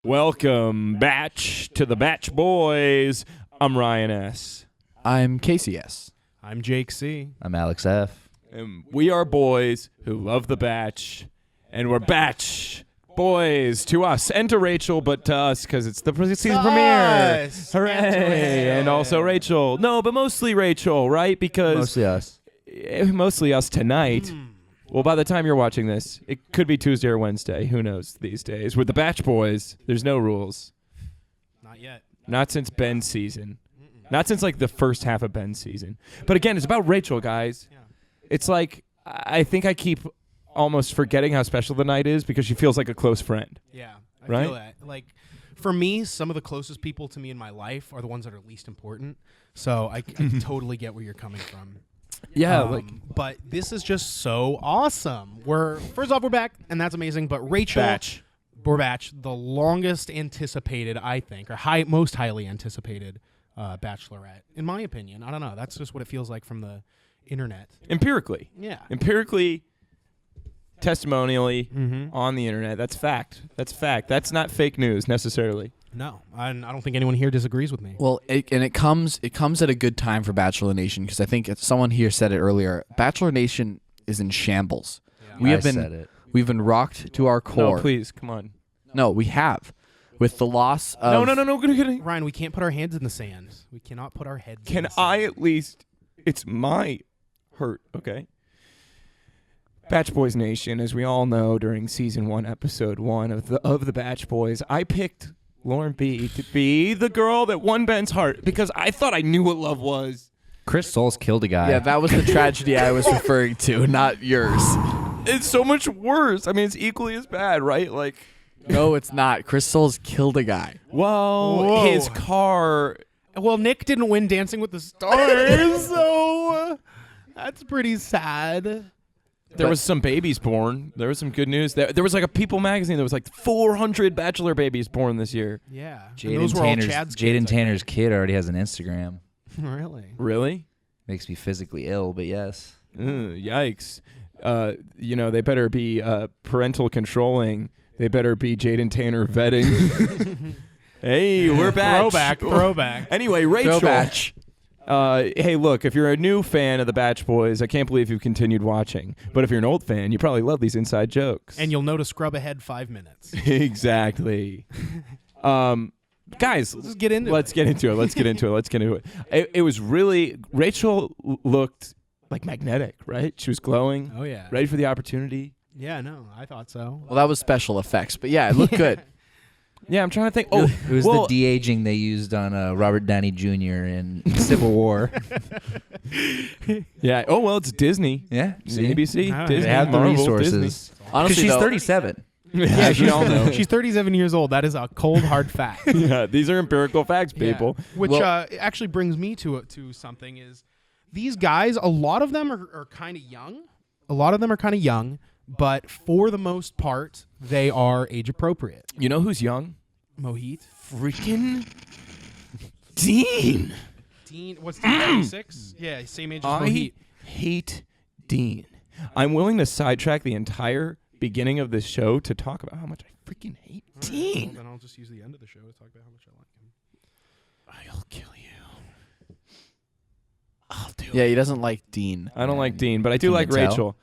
Welcome, Batch, to the Batch Boys. I'm Ryan S. I'm Casey S. I'm Jake C. I'm Alex F. And we are boys who love the Batch, and we're Batch Boys to us and to Rachel, but to us because it's the season premiere. Us. Hooray! And also Rachel. No, but mostly Rachel, right? Because Mostly us. mostly us tonight. Well, by the time you're watching this, it could be Tuesday or Wednesday. Who knows these days? With the Batch Boys, there's no rules. Not yet. Not since Ben's season. Not since, like, the first half of Ben's season. But again, it's about Rachel, guys. Yeah. It's like, I think I keep almost forgetting how special the night is because she feels like a close friend. Yeah, I Right? feel that. Like, for me, some of the closest people to me in my life are the ones that are least important. So I totally get where you're coming from. Yeah, but this is just so awesome. First off, we're back, and that's amazing. But Rachel, Batch. we're Batch, the longest anticipated, I think, or most highly anticipated Bachelorette, in my opinion. I don't know. That's just what it feels like from the internet. Empirically. Yeah. Empirically, testimonially, Mm-hmm. on the internet. That's fact. That's fact. That's not fake news, necessarily. No, I don't think anyone here disagrees with me. Well, it comes at a good time for Bachelor Nation because I think someone here said it earlier. Bachelor Nation is in shambles. Yeah. We've been rocked to our core. No, please, come on. No, we have. With the loss of No. Ryan, we can't put our hands in the sand. We cannot put our heads in Can the sand. I at least? It's my hurt, okay? Batch Boys Nation, as we all know, during season 1, episode 1 of the Batch Boys, I picked Lauren B to be the girl that won Ben's heart because I thought I knew what love was. Chris Soules killed a guy. Yeah, that was the tragedy I was referring to, not yours. It's so much worse. I mean, it's equally as bad, right? Like, No, it's not. Chris Soules killed a guy. well, Whoa. his car. Well, Nick didn't win Dancing with the Stars, so that's pretty sad. There was some babies born. There was some good news. There was like a People magazine. There was like 400 Bachelor babies born this year. Yeah. And those were all Chad's Jaden kids, I Tanner's kid already has an Instagram. think. Really? Really? Makes me physically ill, but yes. Yikes. They better be parental controlling. They better be Jaden Tanner vetting. Hey, we're back. Throwback. Anyway, Rachel. Go Batch. Hey, look, if you're a new fan of the Batch Boys, I can't believe you've continued watching. But if you're an old fan, you probably love these inside jokes. And you'll know to scrub ahead 5 minutes. Exactly. Guys, Let's get into Let's get into it. It was really, Rachel looked like magnetic, right? She was glowing, Oh, yeah. ready for the opportunity. Yeah, no, I thought so. Well, that was special effects, but yeah, it looked good. Yeah, I'm trying to think. Oh, It was well, the de-aging they used on Robert Downey Jr. in Civil War. yeah. Oh, well, it's Disney. Yeah. See? ABC, Oh, Disney, They have the Marvel, resources. Disney. Because Honestly, she's though, 37. Yeah, we all know. She's 37 years old. That is a cold, hard fact. Yeah, these are empirical facts, people. Yeah. Which actually brings me to something is these guys, a lot of them are kind of young. But for the most part, they are age appropriate. You know who's young? Mohit. Freaking Dean. Dean, what's Dean, 26? Yeah, same age as Mohit. I hate Dean. I'm willing to sidetrack the entire beginning of this show to talk about how much I freaking hate Dean. Then I'll just use the end of the show to talk about how much I like him. I'll kill you. I'll do Yeah, it. he doesn't like Dean. I don't like Dean, but I do Can like you tell? Rachel.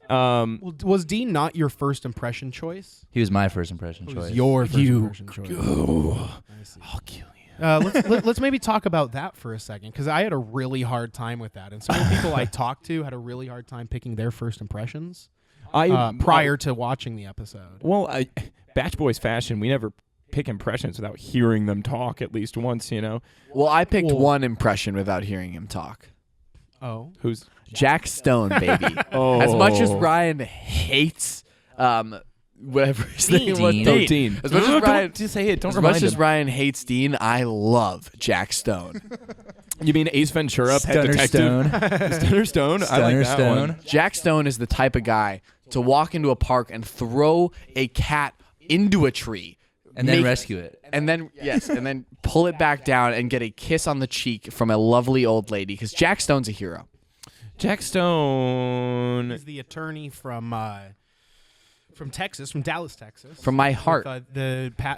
Well, was Dean not your first impression choice? He was my first impression It was choice. your first You impression choice. Oh, I see. I'll kill you. Let's maybe talk about that for a second, because I had a really hard time with that, and some of the people I talked to had a really hard time picking their first impressions prior to watching the episode. Well, Batch Boys fashion, we never pick impressions without hearing them talk at least once, you know? Well, I picked Well- one impression without hearing him talk. Oh, Who's? Jack Stone, baby. Oh. As much as Ryan hates whatever his name was. Dean. Dean. As much as Ryan, Just say it. Don't as remind much as him. Ryan hates Dean, I love Jack Stone. You mean Ace Ventura, Pet Stunner Detective? Stone. Stunner Stone? I like Stunner that Stone. one. Jack Stone is the type of guy to walk into a park and throw a cat into a tree. And then Make- rescue it. And then, yes, and then pull it back down and get a kiss on the cheek from a lovely old lady, because Jack Stone's a hero. Jack Stone. he's the attorney from From Texas, from Dallas, Texas. From my heart.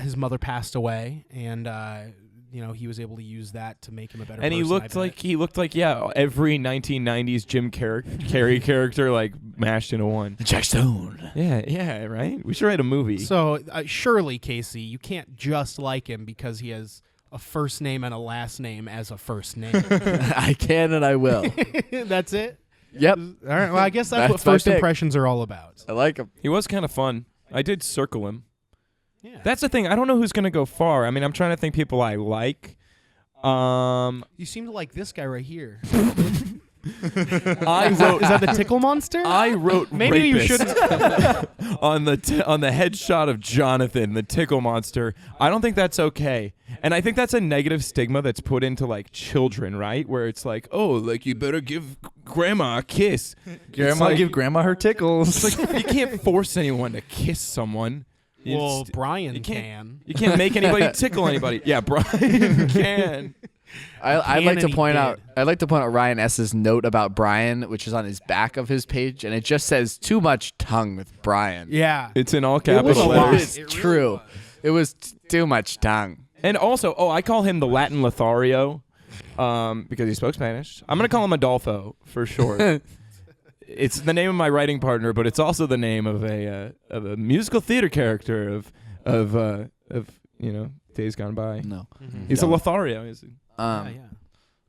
His mother passed away, and he was able to use that to make him a better And person. he looked like every 1990s Jim Carrey character like mashed into one. Jack Stone. Yeah, right. We should write a movie. So surely, Casey, you can't just like him because he has a first name and a last name as a first name. I can and I will. That's it. Yep. All right. Well, I guess that's what my first pick. impressions are all about. I like him. He was kind of fun. I did circle him. Yeah. That's the thing. I don't know who's gonna go far. I mean, I'm trying to think people I like. You seem to like this guy right here. I wrote. Is that the tickle monster? I wrote. Maybe you rapist shouldn't. on the headshot of Jonathan, the tickle monster. I don't think that's okay, and I think that's a negative stigma that's put into like children, right? Where it's like, oh, like you better give grandma a kiss. Grandma, like- give grandma her tickles. It's like you can't force anyone to kiss someone. Well, It's- Brian you can't- can. You can't make anybody tickle anybody. Yeah, Brian can. I'd like to Can point and he out. did. I'd like to point out Ryan S.'s note about Brian, which is on his back of his page, and it just says "too much tongue" with Brian. Yeah. It's in all was capital a lot. letters. It It's really true. was. It was too much tongue. And also, I call him the Latin Lothario because he spoke Spanish. I'm going to call him Adolfo for short. It's the name of my writing partner, but it's also the name of a musical theater character of days gone by. No. He's a Lothario. Yeah.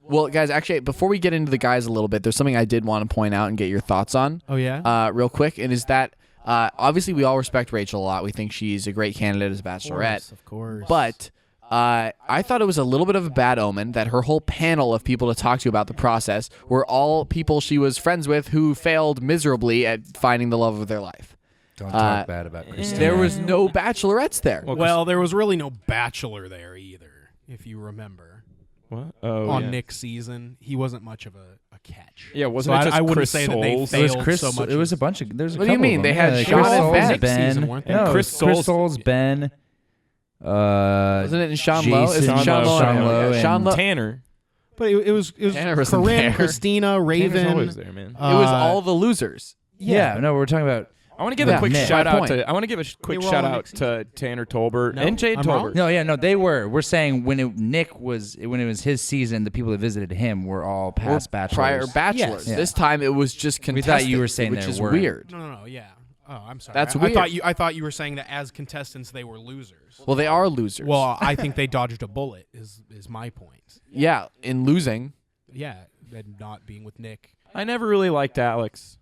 Well, guys, actually, before we get into the guys a little bit, there's something I did want to point out and get your thoughts on. Oh yeah. Real quick, and is that obviously we all respect Rachel a lot. We think she's a great candidate as a bachelorette. Of course. But I thought it was a little bit of a bad omen that her whole panel of people to talk to about the process were all people she was friends with who failed miserably at finding the love of their life. Don't talk bad about Christina. There was no bachelorettes there. Well, there was really no bachelor there either, if you remember. What? Oh, On yeah. Nick's season, he wasn't much of a catch. Yeah, wasn't So it just I wouldn't Chris say that they Soules? failed It was Chris. so much. It was a bunch of. There's a What do you couple mean? of They them. had Yeah, Sean Chris and Soules, Ben. Next Ben. season, weren't they? No, Chris Chris Soules- Soules, Ben. Wasn't it in Sean Lowe? Jason, Is it Sean Lowe? Sean Yeah, Lowe, Sean and Lowe. Tanner. But it was Tanner wasn't Corinne, there. Christina, Tanner's Raven. always there, man. It was all the losers. Yeah, no, we're talking about. I want to give Yeah, a quick Nick. shout My out point. to. I want to give a quick were all shout on out Nick's to Tanner Tolbert No? and Jade I'm Tolbert. wrong? No, yeah, no, they were. We're saying when it was his season, the people that visited him were all past bachelors. Prior bachelors. Yes. This time it was just We contestants. thought you were saying which there is weren't. weird. No, yeah. Oh, I'm sorry. That's I weird. thought you were saying that as contestants they were losers. Well, they are losers. Well, I think they dodged a bullet. Is my point. yeah, in losing. Yeah, and not being with Nick. I never really liked Alex,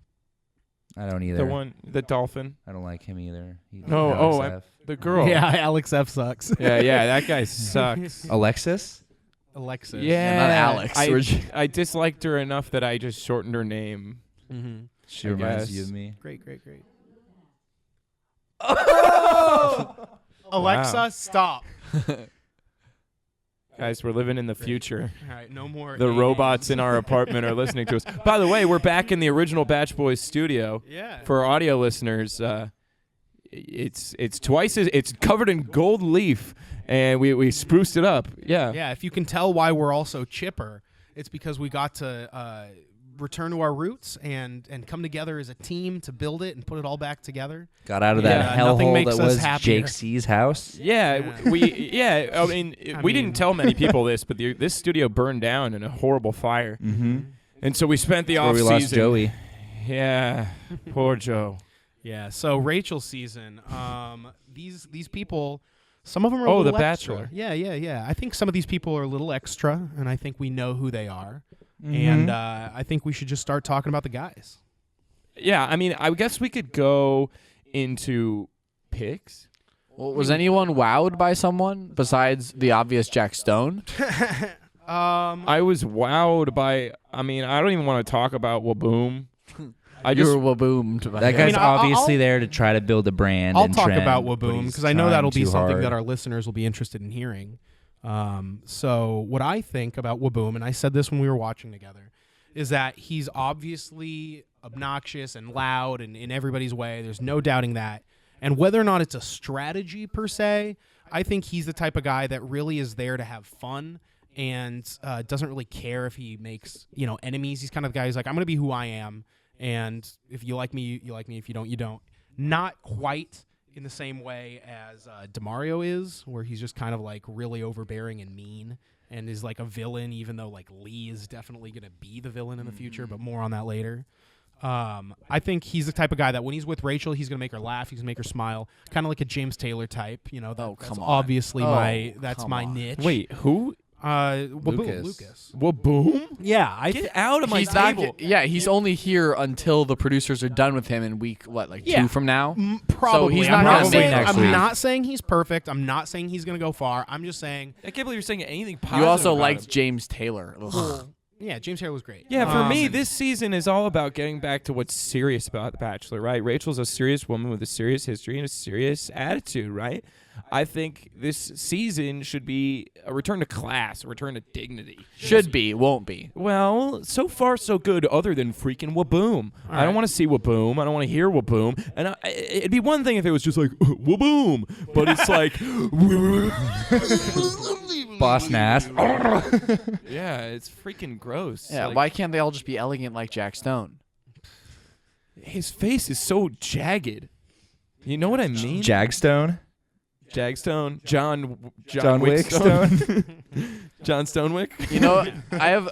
I don't either. the dolphin, I don't like him either. No, Alex F. the girl. Yeah, Alex F sucks. yeah, that guy sucks. Alexis. Alexis. Yeah, not Alex. I disliked her enough that I just shortened her name. Mm-hmm. She I reminds guess. you of me. Great. Wow. Alexa, stop. Guys, we're living in the future. All right, no more. The names. robots in our apartment are listening to us. By the way, we're back in the original Batch Boys studio. Yeah. For our audio listeners, it's twice as it's covered in gold leaf, and we spruced it up. Yeah. Yeah, if you can tell why we're all so chipper, it's because we got to return to our roots and come together as a team to build it and put it all back together. Got out of Yeah, that nothing hellhole makes that us was happier. Jake C's house. Yeah, Yeah. I mean, I we mean- didn't tell many people this, but this studio burned down in a horrible fire, Mm-hmm. and so we spent the Where off we season. lost Joey. Yeah, poor Joe. Yeah, so Rachel's season, these people, some of them are a Oh, little The extra. Bachelor. Yeah. I think some of these people are a little extra, and I think we know who they are. Mm-hmm. And I think we should just start talking about the guys. Yeah, I mean, I guess we could go into picks. Well, was anyone wowed by someone besides the obvious Jack Stone? I was wowed by. I mean, I don't even want to talk about Waboom. I You just were waboomed by That him. guy's I'll- obviously there to try to build a brand. I'll and talk trend, about but Waboom he's because I know trying that'll be too something hard. that our listeners will be interested in hearing. So what I think about Waboom, and I said this when we were watching together, is that he's obviously obnoxious and loud and in everybody's way. There's no doubting that. And whether or not it's a strategy per se, I think he's the type of guy that really is there to have fun and doesn't really care if he makes enemies. He's kind of the guy who's like, I'm going to be who I am, and if you like me, you like me. If you don't, you don't. not quite in the same way as DeMario is, where he's just kind of like really overbearing and mean and is like a villain, even though like Lee is definitely going to be the villain in the future, but more on that later. I think he's the type of guy that when he's with Rachel, he's going to make her laugh. He's going to make her smile. Kind of like a James Taylor type, you know. That's come on. obviously Come my on. niche. Wait, who? Lucas. Waboom? Yeah, Get out of my He's not. table. He's only here until the producers are done with him in week 2 from now. Probably. So he's I'm not not gonna saying, make next I'm week. not saying he's perfect. I'm not saying he's going to go far. I'm just saying, I can't believe you're saying anything positive. You also about liked him. James Taylor. Ugh. yeah, James Taylor was great. Yeah, for me, this season is all about getting back to what's serious about The Bachelor, right? Rachel's a serious woman with a serious history and a serious attitude, right? I think this season should be a return to class, a return to dignity. Should be, won't be. Well, so far so good, other than freaking Waboom. I don't want to see Waboom. I don't want to hear Waboom. And it'd be one thing if it was just like Waboom, but it's like Boss Nass. yeah, it's freaking gross. Yeah, Like, why can't they all just be elegant like Jack Stone? his face is so jagged. You know what I mean? Jagstone. Jagstone, John Wickstone. John Stonewick. You know, I have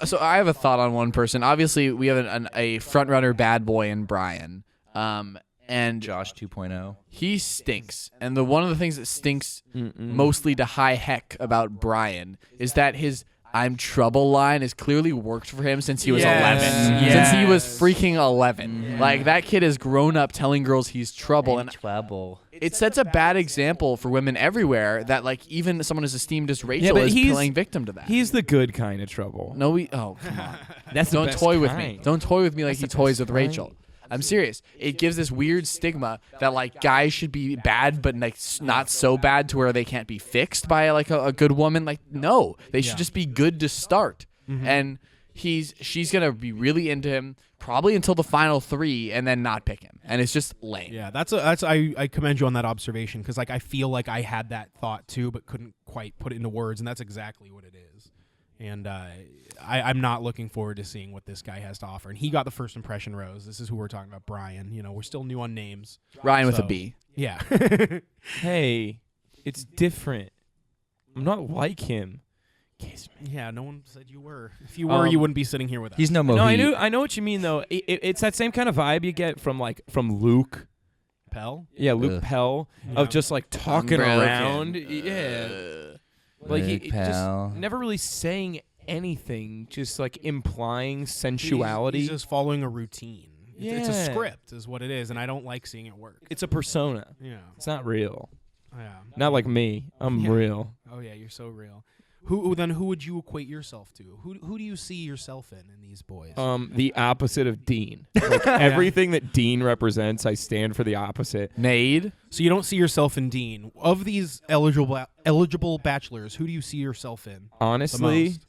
a thought on one person. Obviously, we have a front runner bad boy in Brian, and Josh 2.0. he stinks. And one of the things that stinks mostly to high heck about Brian is that his "I'm trouble" line has clearly worked for him since he was 11. Yes. Since he was freaking 11. Like, that kid has grown up telling girls he's trouble. And trouble. it sets a bad example for women everywhere that, like, even someone as esteemed as Rachel but is he's- playing victim to that. He's the good kind of trouble. Oh, come on. That's the Don't best toy with kind. me. Don't toy with me like he toys with Rachel. I'm serious. It gives this weird stigma that like guys should be bad, but like not so bad to where they can't be fixed by like a good woman. Like no, they should just be good to start. And she's gonna be really into him probably until the final 3, and then not pick him. And it's just lame. Yeah, I commend you on that observation because like I feel like I had that thought too, but couldn't quite put it into words, and that's exactly what it is. And I'm not looking forward to seeing what this guy has to offer. And he got the first impression rose. This is who we're talking about, Brian. You know, we're still new on names. Ryan with a So- B. Yeah. Hey, it's different. I'm not like him. Kiss me. Yeah, no one said you were. If you were, you wouldn't be sitting here with us. He's no Mohit. No, I know what you mean though. It's that same kind of vibe you get from Luke. Pell. Yeah, Luke Ugh. Pell Yeah. of just like talking Broken. around. Yeah. Like he Luke Pell. just never really saying anything, just like implying sensuality. He's just following a routine. It's a Yeah. script, is what it is, and I don't like seeing it work. It's a persona. Yeah. It's not real. Yeah. Not like me. I'm Yeah. real. Oh yeah, you're so real. Who would you equate yourself to? Who do you see yourself in these boys? The opposite of Dean. Like everything that Dean represents, I stand for the opposite. Nade. So you don't see yourself in Dean. Of these eligible bachelors, who do you see yourself in? the Honestly, most?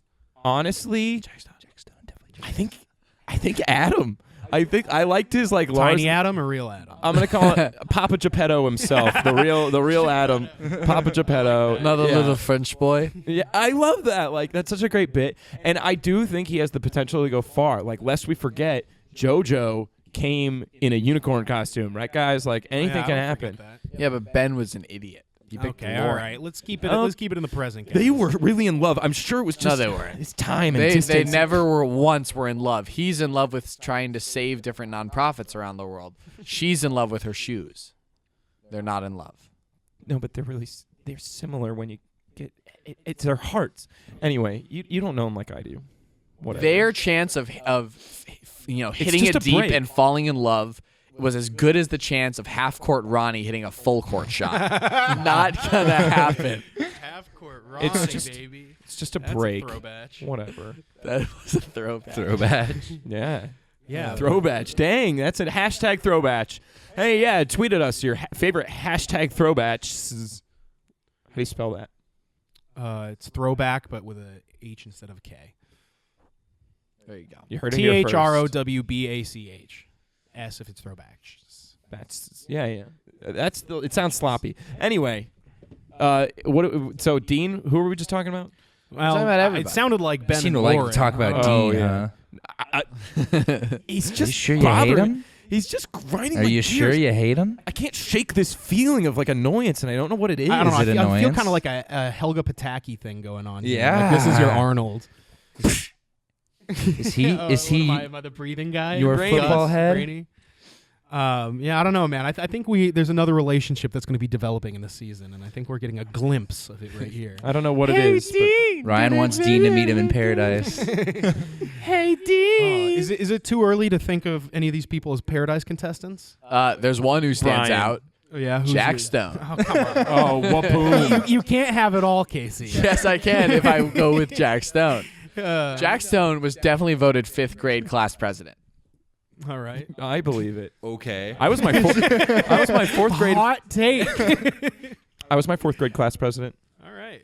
I think Adam. I think I liked his like Lars. Tiny Adam or real Adam? I'm gonna call it Papa Geppetto himself, the real Adam, Papa Geppetto. Another yeah. little French boy. Yeah, I love that. Like that's such a great bit, and I do think he has the potential to go far. Like, lest we forget, JoJo came in a unicorn costume, right, guys? Like anything Yeah, can I don't forget happen. that. Yeah, but Ben was an idiot. He picked Okay, all Lauren. right. Let's keep it. Um, Let's keep it in the present. They guys. were really in love. I'm sure it was just they weren't. It's time and They distance. never were in love. He's in love with trying to save different nonprofits around the world. She's in love with her shoes. They're not in love. No, but they're similar when you get it's their hearts. Anyway, you don't know them like I do. Whatever. Their chance of hitting just it a deep break. and falling in love was as good as the chance of half-court Ronnie hitting a full-court shot. Not gonna happen. half court It's just- baby. It's just a That's break. A throwback. Whatever. That was a throwback. Throwback. Yeah. Yeah. Throwbatch. Dang, that's a hashtag throwbatch. Hey, yeah, tweet at us your favorite hashtag throwbatch. How do you spell that? It's throwback, but with a H instead of a K. There you go. You heard it here first. THROWBACH. S if it's throwback. That's yeah. It sounds sloppy. Anyway, so Dean, who were we just talking about? Well, talking about everybody. it sounded like Ben Seem and to like Lauren. to talk about Oh, Dean, yeah. huh? He's You just sure you bothering. hate him? He's just grinding. Are my you gears. sure you hate him? I can't shake this feeling of like annoyance, and I don't know what it is. I don't know. Is it I feel annoyance? kind of like a Helga Pataki thing going on. here. Yeah. Like, this is your Arnold. Is he? Is What he? am I the breathing guy? your Brady? football head? Brady? Yeah, I don't know, man. I think there's another relationship that's going to be developing in the season, and I think we're getting a glimpse of it right here. I don't know what it is. Ryan wants Dean to meet him in paradise. Hey, Dean. Is it too early to think of any of these people as Paradise contestants? There's one who stands Brian. out. Oh, yeah, who's Jack it? Stone. Oh, come on. Oh, whoop you can't have it all, Casey. Yes, I can if I go with Jack Stone. Uh, Jack Stone was definitely voted 5th grade class president. All right. I believe it. Okay. I was my fourth grade. Hot take. I was my 4th grade class president. All right.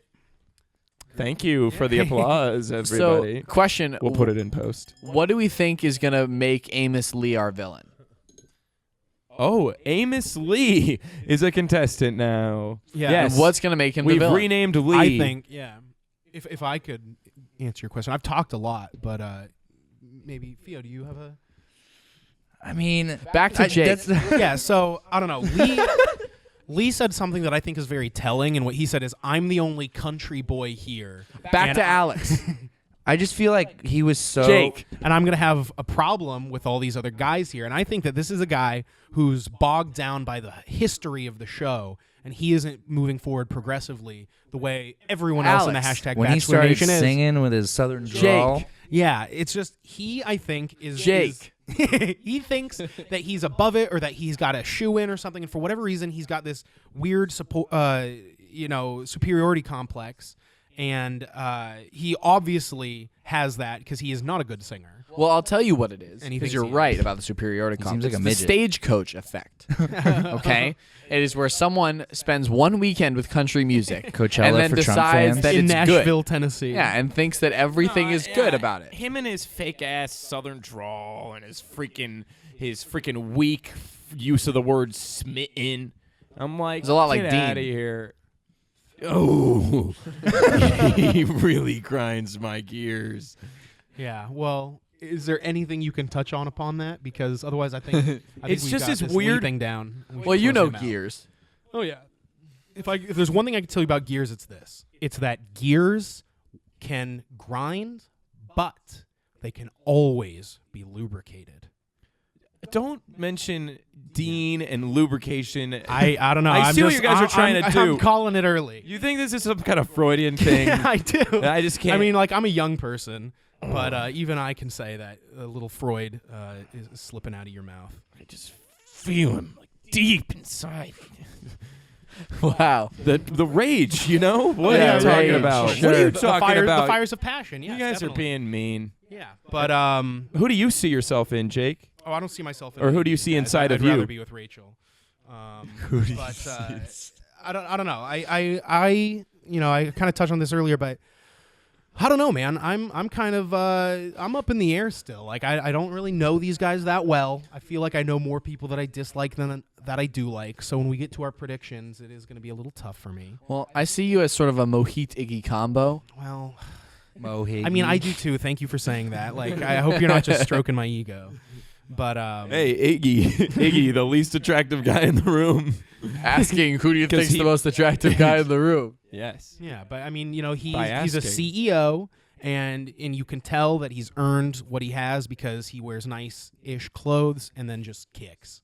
Thank you for the applause, everybody. So, question. We'll put it in post. What do we think is going to make Amos Lee our villain? Oh, Amos Lee is a contestant now. Yeah. Yes. And what's going to make him the We've villain? renamed Lee. I think, yeah. If I could answer your question, I've talked a lot, but maybe Theo, do you have a? I mean, Back to Jake. Yeah. So I don't know. Lee said something that I think is very telling, and what he said is, "I'm the only country boy here." Back And to Alex. I just feel like he was so. Jake. And I'm going to have a problem with all these other guys here. And I think that this is a guy who's bogged down by the history of the show, and he isn't moving forward progressively the way everyone else in the Alex, hashtag When he Bachelor started Nation is. singing with his southern drawl. Jake. Yeah, it's just he, I think, is Jake. he thinks that he's above it or that he's got a shoe in or something, and for whatever reason, he's got this weird superiority complex, and he obviously has that because he is not a good singer. Well, I'll tell you what it is, And he because thinks you're he right is. about the superiority He seems complex. like a The midget. stagecoach effect. Okay? It is where someone spends one weekend with country music Coachella and then for Trump decides fans. that In it's Nashville, good. Tennessee. Yeah, and thinks that everything is good about it. Him and his fake ass southern drawl and his freaking weak use of the word smitten. I'm like, It's a lot like get Dean. out of here. Oh, he really grinds my gears. Yeah. Well, is there anything you can touch on upon that? Because otherwise, I think It's we've just got this this Lee weird- thing down. We Well, should you close know him out. Gears. Oh yeah. If there's one thing I can tell you about Gears, it's this. It's that Gears can grind, but they can always be lubricated. Don't mention Dean and lubrication. I don't know. I I'm see what just- you guys are trying to I'm do. calling it early. You think this is some kind of Freudian thing? Yeah, I do. I just can't. I mean, like, I'm a young person, but even I can say that a little Freud is slipping out of your mouth. I just feel him like deep inside. Wow. The rage, you know? What Yeah, are you talking rage, about? sure. What are you The talking about? The fires of passion. Yes, you guys definitely. are being mean. Yeah, but Who do you see yourself in, Jake? I don't see myself. In Or any who do you of these see guys. inside I'd of you? rather be with Rachel. But I don't know. I kind of touched on this earlier, but I don't know, man. I'm kind of I'm up in the air still. Like I don't really know these guys that well. I feel like I know more people that I dislike than that I do like. So when we get to our predictions, it is going to be a little tough for me. Well, I see you as sort of a Mohit Iggy combo. Well, Mohig. I mean, I do too. Thank you for saying that. Like, I hope you're not just stroking my ego. But Hey, Iggy, the least attractive guy in the room. Asking who do you 'Cause think's he- the most attractive guy in the room? Yes. yeah, but I mean, you know, he's By a asking. CEO, and you can tell that he's earned what he has because he wears nice-ish clothes and then just kicks.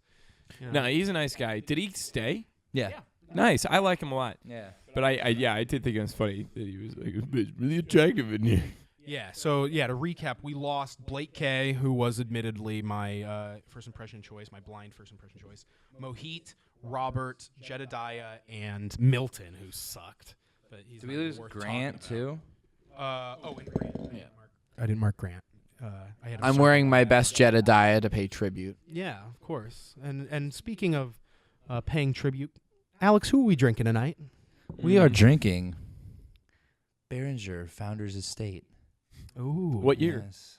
You know? No, he's a nice guy. Did he stay? Yeah. Nice. I like him a lot. Yeah. But I did think it was funny that he was like, "It's really attractive in here." Yeah, so to recap, we lost Blake K, who was admittedly my first impression choice, my blind first impression choice. Mohit, Robert, Jedediah, and Milton, who sucked. But he's Did we not lose worth Grant talking too? about. And Grant. Yeah. I didn't mark Grant. I had him I'm circled. wearing my best Jedediah to pay tribute. Yeah, of course. And speaking of paying tribute, Alex, who are we drinking tonight? We are drinking Behringer Founders Estate. Ooh. What year? Yes.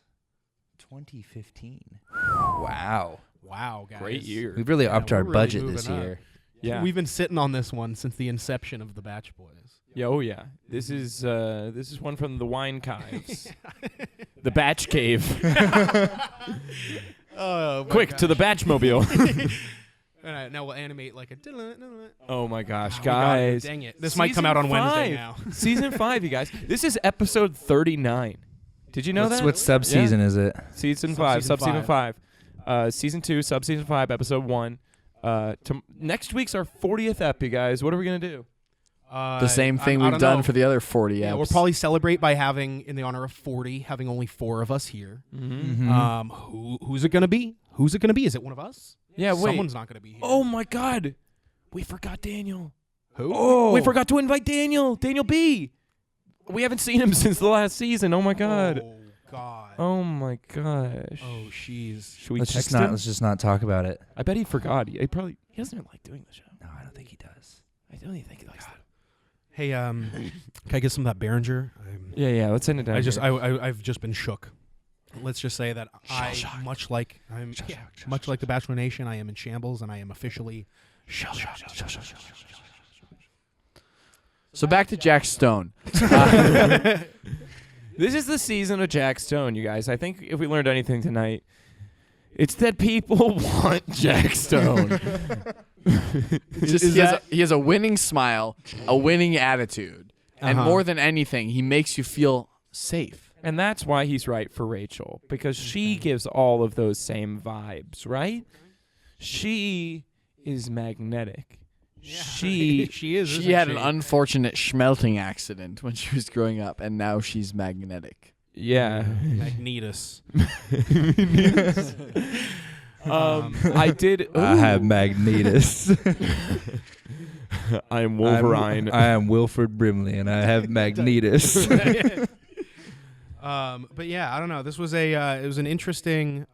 2015. Wow. Wow, guys. Great year. We've really Yeah, upped we're our really budget moving this up. year. Yeah. We've been sitting on this one since the inception of the Batch Boys. Yeah. Oh yeah. This is one from the Wine Caves, the Batch Cave. Oh, my Quick gosh. to the Batchmobile. Now we'll animate like a. Oh my gosh, We got it. guys! Dang it! This might come out on Wednesday now. Season 5, you guys. This is episode 39. Did you know that? What sub-season is it? Season 5, Sub-season sub-season 5. Season 2, sub-season 5, episode 1. Next week's our 40th ep, you guys. What are we going to do? The same thing I we've don't done know. for the other 40 Yeah, eps. we'll probably celebrate by having, in the honor of 40, having only 4 of us here. Who's it going to be? Who's it going to be? Is it one of us? Yeah, wait. Someone's not going to be here. Oh my God. We forgot Daniel. Who? Oh, we forgot to invite Daniel. Daniel B. We haven't seen him since the last season. Oh my God. Oh, God. Oh my gosh. Oh, jeez. Should we Let's text just not. him? Let's just not talk about it. I bet he forgot. He doesn't like doing the show. No, I don't think he does. I don't even think he likes that. Hey, can I get some of that Behringer? Yeah. Let's send it down. here. I've just been shook. Let's just say that much like the Bachelor Nation, I am in shambles, and I am officially shook. So back to Jack Stone. This is the season of Jack Stone, you guys. I think if we learned anything tonight, it's that people want Jack Stone. He has a winning smile, a winning attitude, and more than anything, he makes you feel safe. And that's why he's right for Rachel, because she gives all of those same vibes, right? She is magnetic. She is. She had an unfortunate schmelting accident when she was growing up, and now she's magnetic. yeah. Magnetus. I did. I have Magnetus. I'm Wolverine. I am Wilford Brimley, and I have Magnetus. But yeah, I don't know. This was it was an interesting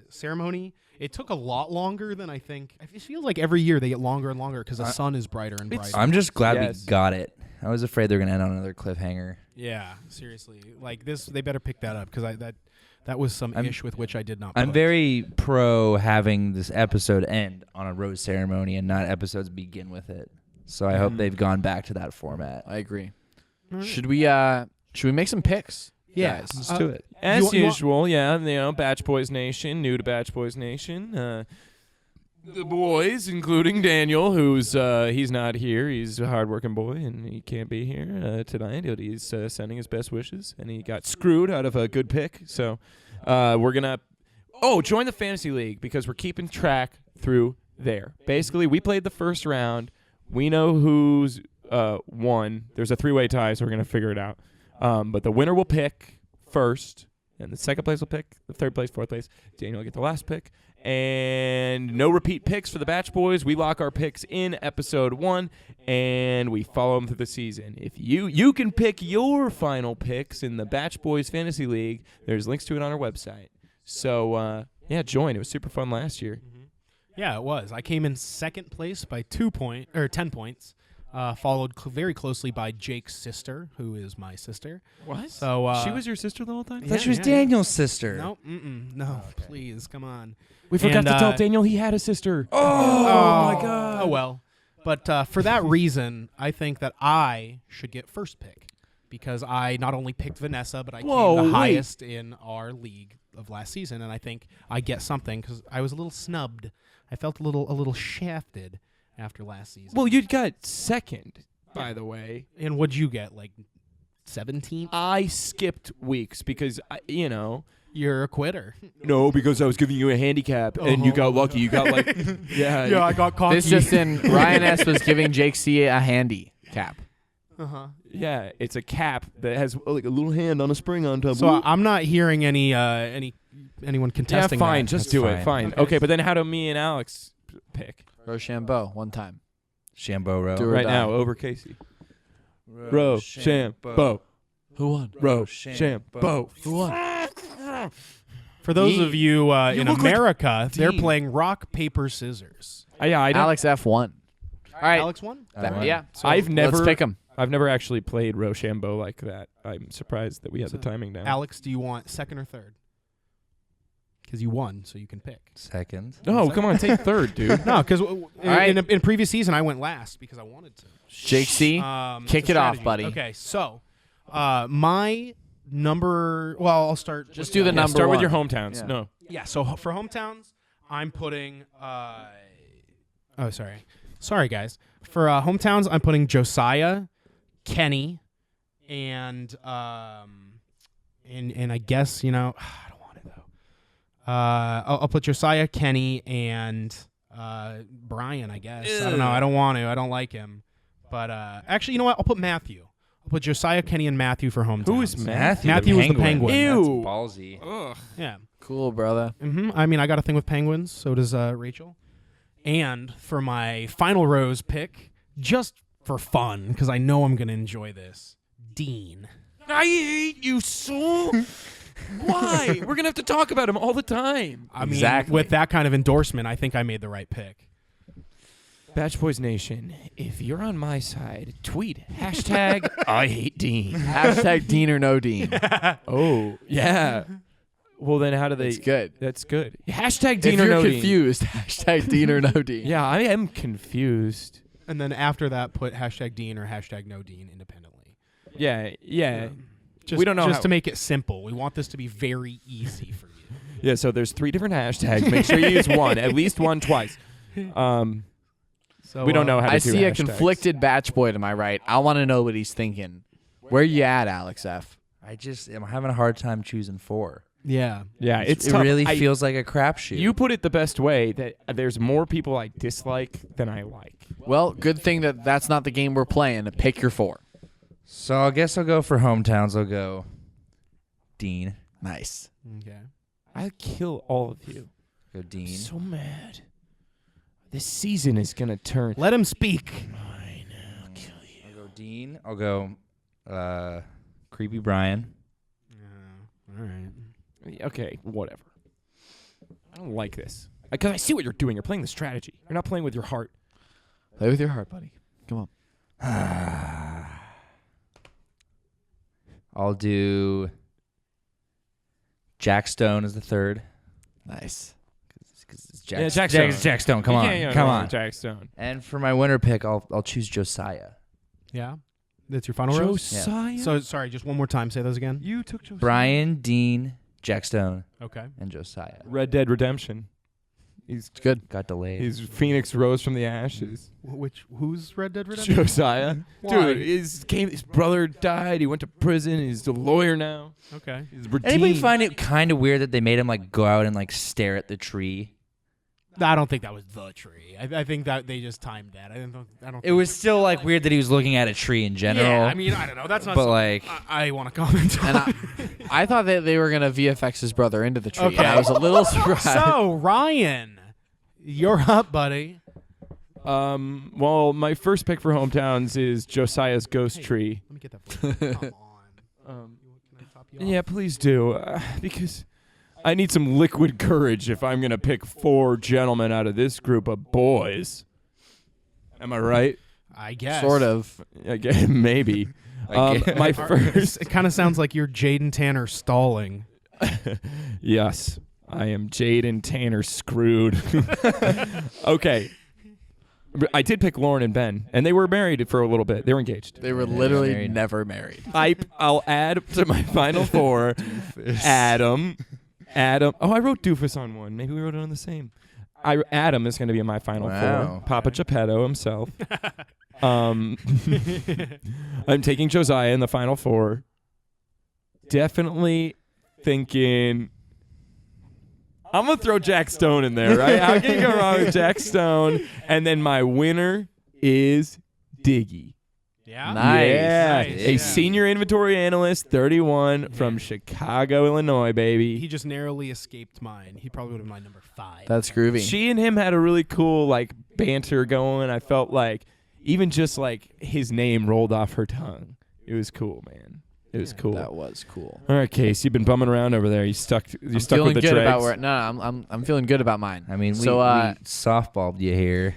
ceremony. It took a lot longer than I think. It feels like every year they get longer and longer because the sun is brighter and brighter. I'm just glad Yes. we got it. I was afraid they were gonna end on another cliffhanger. Yeah, seriously. Like this, they better pick that up because that was some ish with which I did not. I'm put. very pro having this episode end on a rose ceremony and not episodes begin with it. So I hope they've gone back to that format. I agree. Should we make some picks? Yeah, guys? Let's do it. As usual, Batch Boys Nation, new to Batch Boys Nation. The boys, including Daniel, who's he's not here. He's a hardworking boy, and he can't be here tonight. But he's sending his best wishes, and he got screwed out of a good pick. So we're gonna join the fantasy league because we're keeping track through there. Basically, we played the first round. We know who's won. There's a 3-way tie, so we're gonna figure it out. But the winner will pick first, and the second place will pick, the third place, fourth place. Daniel will get the last pick. And no repeat picks for the Batch Boys. We lock our picks in episode 1, and we follow them through the season. If you can pick your final picks in the Batch Boys Fantasy League, there's links to it on our website. So, join. It was super fun last year. Yeah, it was. I came in second place by 10 points. Followed very closely by Jake's sister, who is my sister. What? So she was your sister the whole time? I thought she was Daniel's sister. No, no, please, come on. We forgot And, to tell Daniel he had a sister. Oh my God. Oh well, but for that reason, I think that I should get first pick because I not only picked Vanessa, but I came the highest in our league of last season, and I think I get something because I was a little snubbed. I felt a little shafted after last season. Well, you got second, by the way. And what'd you get, like 17th? I skipped weeks because, You're a quitter. No, because I was giving you a handicap, and you got lucky. You got like, Yeah, I got cocky. This just in: Ryan S was giving Jake C a handicap. Yeah, it's a cap that has like a little hand on a spring on top. So I'm not hearing anyone contesting. Yeah, fine, that. just That's do it. fine. Fine. Okay, but then how do me and Alex pick Rochambeau, one time. Shambo Do it. Row. right die. now over Casey? Rochambeau. Who won? Rochambeau. Who won? For those of you in look like America, they're Dean. playing rock, paper, scissors. Yeah, I don't. Alex F won. All right. Alex won? Yeah. So I've never. Let's pick him. I've never actually played Rochambeau like that. I'm surprised that we had the timing down. Alex, do you want second or third? Because you won, so you can pick. Second. No, come on, take third, dude. No, because right. in previous season, I went last because I wanted to. Jake C. It's Kick a it off, strategy. buddy. Okay, so my I'll start. Just do the number Start with one. your hometowns. Yeah. No. Yeah. So for hometowns, I'm putting. Sorry, guys. For hometowns, I'm putting Josiah, Kenny, and I guess I don't want it though. I'll put Josiah, Kenny, and Brian. I guess I don't know. I don't want to. I don't like him. But actually, you know what? I'll put Matthew. I'll put Josiah, Kenny, and Matthew for hometowns. Who is Matthew? Matthew was the penguin. Ew. That's ballsy. Ugh. Yeah. Cool, brother. I mean, I got a thing with penguins. So does Rachel. And for my final rose pick, just for fun, because I know I'm going to enjoy this, Dean. I hate you so. Why? We're gonna have to talk about him all the time. I mean, Exactly. with that kind of endorsement, I think I made the right pick. Batch Boys Nation, if you're on my side, tweet hashtag I hate Dean. Hashtag Dean or no Dean. Oh yeah. Well then, how do they? It's good. That's good. Hashtag Dean If or you're no Dean. confused, hashtag Dean or no Dean. Yeah, I am confused. And then after that, put hashtag Dean or hashtag no Dean independently. Yeah. Just, We don't know Just how- to make it simple. We want this to be very easy for you. Yeah. So there's 3 different hashtags. Make sure you use one, at least one twice. So We don't know how to I do see a hashtags. conflicted batch boy to my right. I want to know what he's thinking. Where you at, Alex F? I just am having a hard time choosing 4. Yeah. Yeah, it's It tough. really I- feels like a crapshoot. You put it the best way that there's more people I dislike than I like. Well, good thing that that's not the game we're playing. Pick your 4. So I guess I'll go for hometowns. I'll go Dean. Nice. Okay. I'll kill all of you. Go Dean. I'm so mad. This season is gonna turn. Let him speak. I know. I'll kill you. I'll go Dean. I'll go Creepy Brian. All right. Okay, whatever. I don't like this because I see what you're doing. You're playing the strategy. You're not playing with your heart. Play with your heart, buddy. Come on. I'll do Jack Stone as the 3rd. Nice. Because it's Yeah, Jack Stone. Jack Stone. Come on. Yeah, Come go on. for Jack Stone. And for my winner pick, I'll choose Josiah. Yeah. That's your final rose? Josiah. So, sorry, just one more time. Say those again. you took Josiah. Brian, Dean, Jack Stone, Okay. and Josiah. Red Dead Redemption. It's good. Got delayed. His Phoenix rose from the ashes. Who's Red Dead Redemption? Josiah. Why? Dude, his brother died. He went to prison. He's a lawyer now. Okay. He's redeemed. Anybody find it kind of weird that they made him like go out and like stare at the tree? I don't think that was the tree. I think that they just timed that. I don't. It think- was still like weird that he was looking at a tree in general. Yeah. I mean, I don't know. That's not. but something like, I want to comment on. And I thought that they were going to VFX his brother into the tree. Okay. And I was a little surprised. So Ryan, you're up, buddy. Well, my first pick for hometowns is Josiah's ghost tree. Let me get that for you. Come on. Can I top you off? Yeah, please do. Because I need some liquid courage if I'm going to pick 4 gentlemen out of this group of boys. Am I right? I guess. Sort of. Again, maybe. My first. It kind of sounds like you're Jaden Tanner stalling. Yes, I am Jaden Tanner screwed. Okay. I did pick Lauren and Ben, and they were married for a little bit. They were engaged. They were Yeah, literally married. never married. I'll add to my final 4 Adam. Oh, I wrote Doofus on one. Maybe we wrote it on the same. Adam is going to be in my final Wow. 4. Papa Geppetto himself. I'm taking Josiah in the final 4. Definitely thinking I'm going to throw Jack Stone in there, right? How can you go wrong with Jack Stone? And then my winner is Diggy. Yeah. Nice. Yeah. Nice. A Yeah. senior inventory analyst, 31, from Chicago, Illinois, baby. He just narrowly escaped mine. He probably would have been my number 5. That's groovy. She and him had a really cool like banter going. I felt like even just like his name rolled off her tongue. It was cool, man. It was cool. That was cool. All right, Case, you've been bumming around over there. You stuck I'm with feeling the good about dregs. where. No, I'm feeling good about mine. I mean, So, we softballed you here.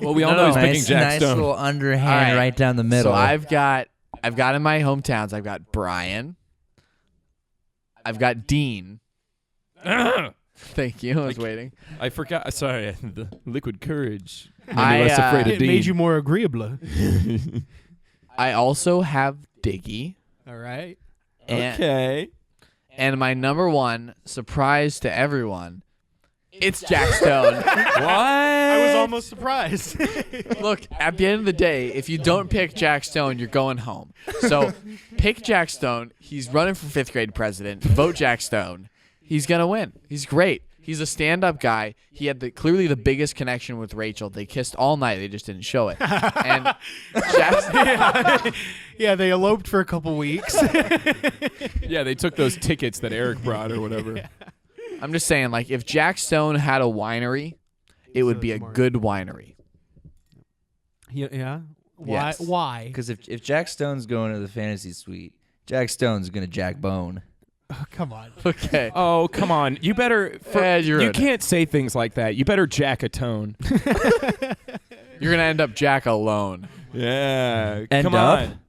Well, we all No, know he's no. picking Jack nice Stone. little underhand All right. right down the middle. So I've got in my hometowns. I've got Brian. I've got Dean. Thank you. I was waiting. I forgot. Sorry, the liquid courage. Made me I, less afraid of It Dean. made you more agreeable. I also have Diggy. All right. Okay. And my number one surprise to everyone, it's Jack Stone. What? I was almost surprised. Look, at the end of the day, if you don't pick Jack Stone, you're going home. So pick Jack Stone. He's running for 5th grade president. Vote Jack Stone. He's going to win. He's great. He's a stand-up guy. He had clearly the biggest connection with Rachel. They kissed all night. They just didn't show it. And Jack, yeah, they eloped for a couple weeks. Yeah, they took those tickets that Eric brought or whatever. I'm just saying, like, if Jack Stone had a winery, it would be a good winery. Yeah. Why? Yes. Why? Because if Jack Stone's going to the fantasy suite, Jack Stone's gonna Jack Bone. Oh, come on. Okay. Oh, come on. You better... you can't say things like that. You better jack a tone. You're going to end up Jack alone. Yeah. End come up? on.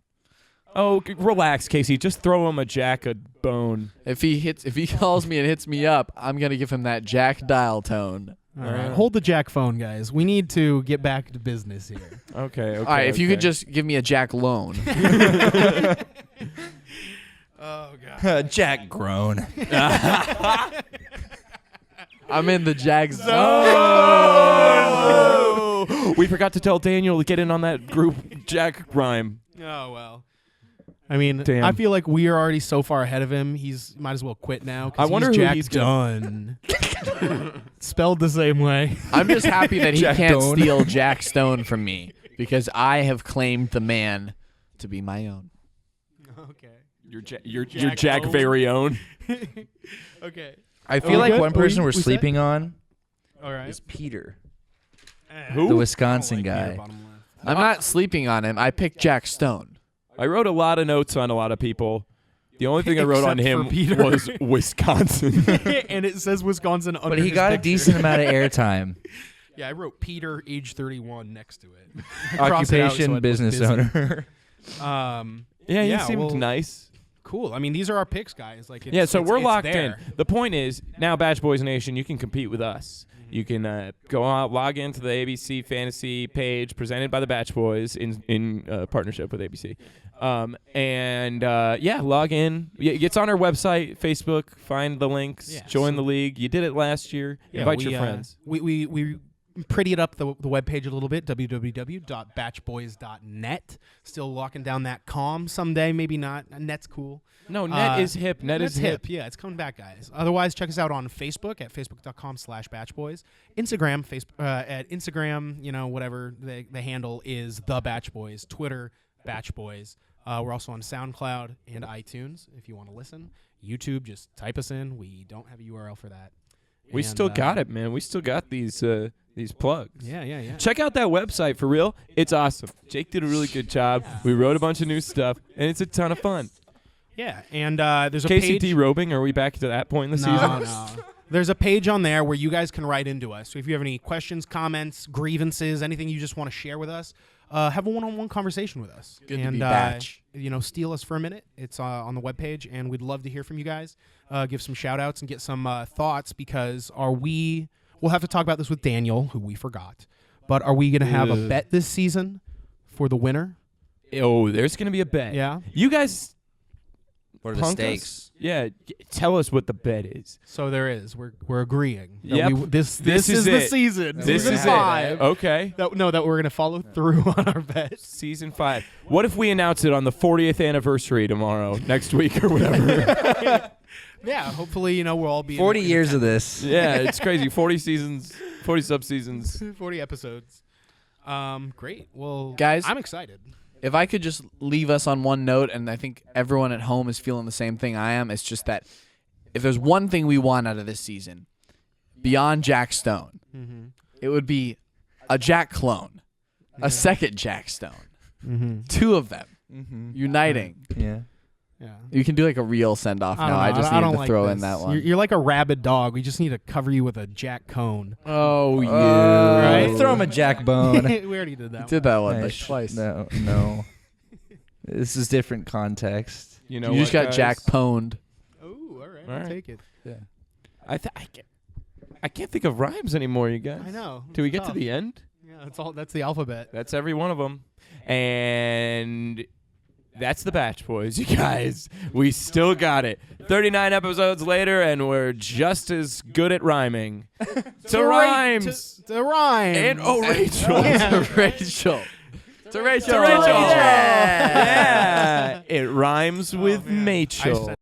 Oh, relax, Casey. Just throw him a jack a bone. If he calls me and hits me up, I'm going to give him that Jack dial tone. All right. Hold the Jack phone, guys. We need to get back to business here. Okay. All right, if you could just give me a Jack loan. Oh, God. Jack groan. I'm in the Jack zone. Oh! We forgot to tell Daniel to get in on that group Jack rhyme. Oh, well. I mean, Damn. I feel like we are already so far ahead of him. He's might as well quit now. I wonder he's who Jack he's done. Spelled the same way. I'm just happy that he Jack can't Stone. steal Jack Stone from me because I have claimed the man to be my own. Okay. Your Jack Jack Owen. very own. Okay. I Are feel we like good? one Are we- person we're we set? sleeping on All right. is Peter, Who? the Wisconsin guy. I'm not sleeping on him. I picked Jack Stone. I wrote a lot of notes on a lot of people. The only thing I wrote on Except him for Peter. was Wisconsin. And it says Wisconsin under But he his got a picture. decent amount of airtime. Yeah, I wrote Peter, age 31, next to it. Crossed it out so Occupation, it business was busy. owner. Yeah, he Yeah, seemed well, nice. Cool. I mean, these are our picks, guys. Like, it's, Yeah, so it's- we're it's locked there. in. The point is, now Batch Boys Nation, you can compete with us. You can go out, log into the ABC Fantasy page presented by the Batch Boys in partnership with ABC. Log in. It's on our website, Facebook. Find the links. Yeah, join so- the league. You did it last year. Yeah, Invite we, your friends. We prettied up the webpage a little bit, www.batchboys.net. Still locking down that com someday, maybe not. Net's cool. No, Net is hip. Net Net's is hip. Yeah, it's coming back, guys. Otherwise, check us out on Facebook at facebook.com/batchboys. Instagram, at Instagram, whatever the handle is, The Batch Boys. Twitter, Batch Boys. We're also on SoundCloud and iTunes if you want to listen. YouTube, just type us in. We don't have a URL for that. We And, still got it, man. We still got these plugs. Yeah. Check out that website for real. It's awesome. Jake did a really good job. We wrote a bunch of new stuff, and it's a ton of fun. Yeah, and there's a Casey page. derobing? Are we back to that point in the No, season? no. There's a page on there where you guys can write into us. So if you have any questions, comments, grievances, anything you just want to share with us, have a one-on-one conversation with us. Good to and, be Batch. Steal us for a minute. It's on the webpage, and we'd love to hear from you guys. Give some shout-outs and get some thoughts, because we'll have to talk about this with Daniel, who we forgot, but are we going to have a bet this season for the winner? Oh, there's going to be a bet. Yeah. You guys What are the punk stakes? us? Yeah. Tell us what the bet is. So there is. We're agreeing. that Yep. This This is is the it. season. This season is 5. it. Okay. That we're going to follow through on our bet. Season 5. What if we announce it on the 40th anniversary tomorrow, next week or whatever? Yeah, hopefully, we'll all be 40 in years of this. Yeah, it's crazy. 40 seasons, 40 sub-seasons. 40 episodes. Great. Well, Guys? I'm excited. If I could just leave us on one note, and I think everyone at home is feeling the same thing I am, it's just that if there's one thing we want out of this season, beyond Jack Stone, it would be a Jack clone, a second Jack Stone, two of them uniting. Yeah. Yeah. You can do like a real send-off now. don't I know. just I needed don't to like throw in this. that one. You're like a rabid dog. We just need to cover you with a Jack cone. Oh, you. Right? Throw him a Jack bone. We already did that. Did that one I like sh- twice. No. This is different context. You know You just what, got guys? Jack pwned. Oh, all right. All I'll right. take it. I can't think of rhymes anymore, you guys. I know. Do we It's get to tough. the end? Yeah, that's all. That's the alphabet. That's every one of them. And That's the Batch Boys, you guys. We still got it. 39 episodes later, and we're just as good at rhyming. To rhymes. To rhyme. And Rachel. To Rachel. To Rachel. To Rachel. Yeah. Yeah. It rhymes with man. Machel.